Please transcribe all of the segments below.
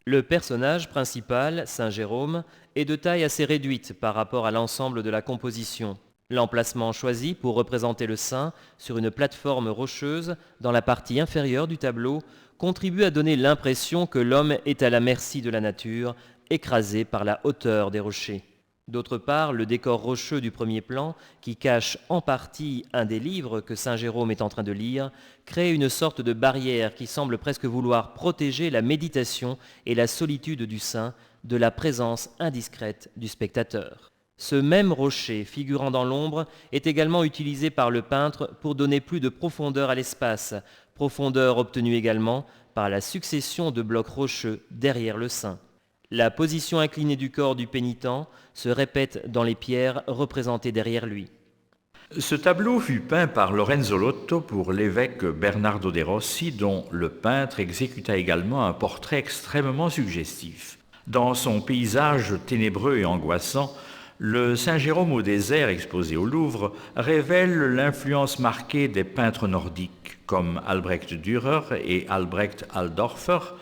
Le personnage principal, Saint Jérôme, est de taille assez réduite par rapport à l'ensemble de la composition. L'emplacement choisi pour représenter le saint sur une plateforme rocheuse dans la partie inférieure du tableau contribue à donner l'impression que l'homme est à la merci de la nature, écrasé par la hauteur des rochers. D'autre part, le décor rocheux du premier plan, qui cache en partie un des livres que Saint Jérôme est en train de lire, crée une sorte de barrière qui semble presque vouloir protéger la méditation et la solitude du saint de la présence indiscrète du spectateur. Ce même rocher, figurant dans l'ombre, est également utilisé par le peintre pour donner plus de profondeur à l'espace, profondeur obtenue également par la succession de blocs rocheux derrière le saint. La position inclinée du corps du pénitent se répète dans les pierres représentées derrière lui. Ce tableau fut peint par Lorenzo Lotto pour l'évêque Bernardo de Rossi, dont le peintre exécuta également un portrait extrêmement suggestif. Dans son paysage ténébreux et angoissant, le Saint Jérôme au désert exposé au Louvre révèle l'influence marquée des peintres nordiques comme Albrecht Dürer et Albrecht Alldorfer,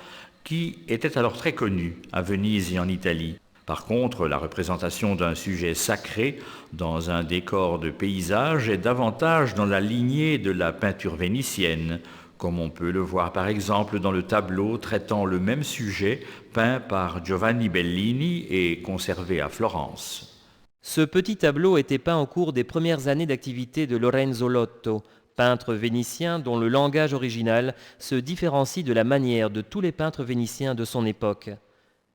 qui étaient alors très connus à Venise et en Italie. Par contre, la représentation d'un sujet sacré dans un décor de paysage est davantage dans la lignée de la peinture vénitienne, comme on peut le voir par exemple dans le tableau traitant le même sujet peint par Giovanni Bellini et conservé à Florence. Ce petit tableau était peint au cours des premières années d'activité de Lorenzo Lotto, peintre vénitien dont le langage original se différencie de la manière de tous les peintres vénitiens de son époque.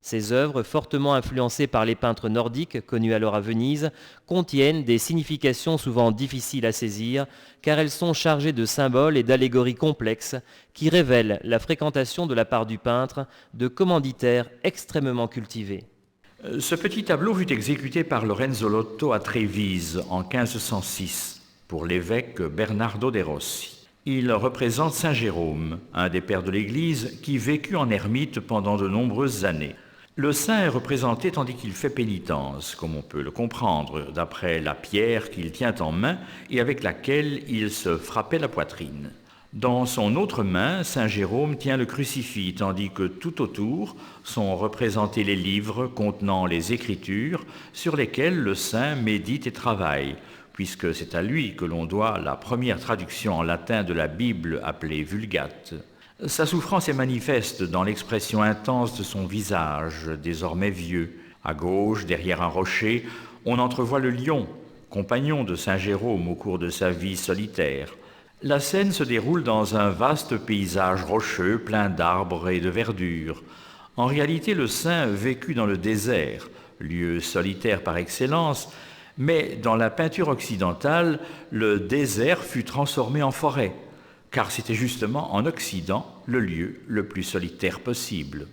Ses œuvres, fortement influencées par les peintres nordiques connus alors à Venise, contiennent des significations souvent difficiles à saisir, car elles sont chargées de symboles et d'allégories complexes qui révèlent la fréquentation de la part du peintre de commanditaires extrêmement cultivés. Ce petit tableau fut exécuté par Lorenzo Lotto à Trévise en 1506 pour l'évêque Bernardo de Rossi. Il représente Saint Jérôme, un des pères de l'Église qui vécut en ermite pendant de nombreuses années. Le saint est représenté tandis qu'il fait pénitence, comme on peut le comprendre, d'après la pierre qu'il tient en main et avec laquelle il se frappait la poitrine. Dans son autre main, Saint Jérôme tient le crucifix, tandis que tout autour sont représentés les livres contenant les Écritures sur lesquels le saint médite et travaille, puisque c'est à lui que l'on doit la première traduction en latin de la Bible appelée Vulgate. Sa souffrance est manifeste dans l'expression intense de son visage, désormais vieux. À gauche, derrière un rocher, on entrevoit le lion, compagnon de Saint Jérôme au cours de sa vie solitaire. La scène se déroule dans un vaste paysage rocheux plein d'arbres et de verdure. En réalité, le saint vécut dans le désert, lieu solitaire par excellence, mais dans la peinture occidentale, le désert fut transformé en forêt, car c'était justement en Occident le lieu le plus solitaire possible.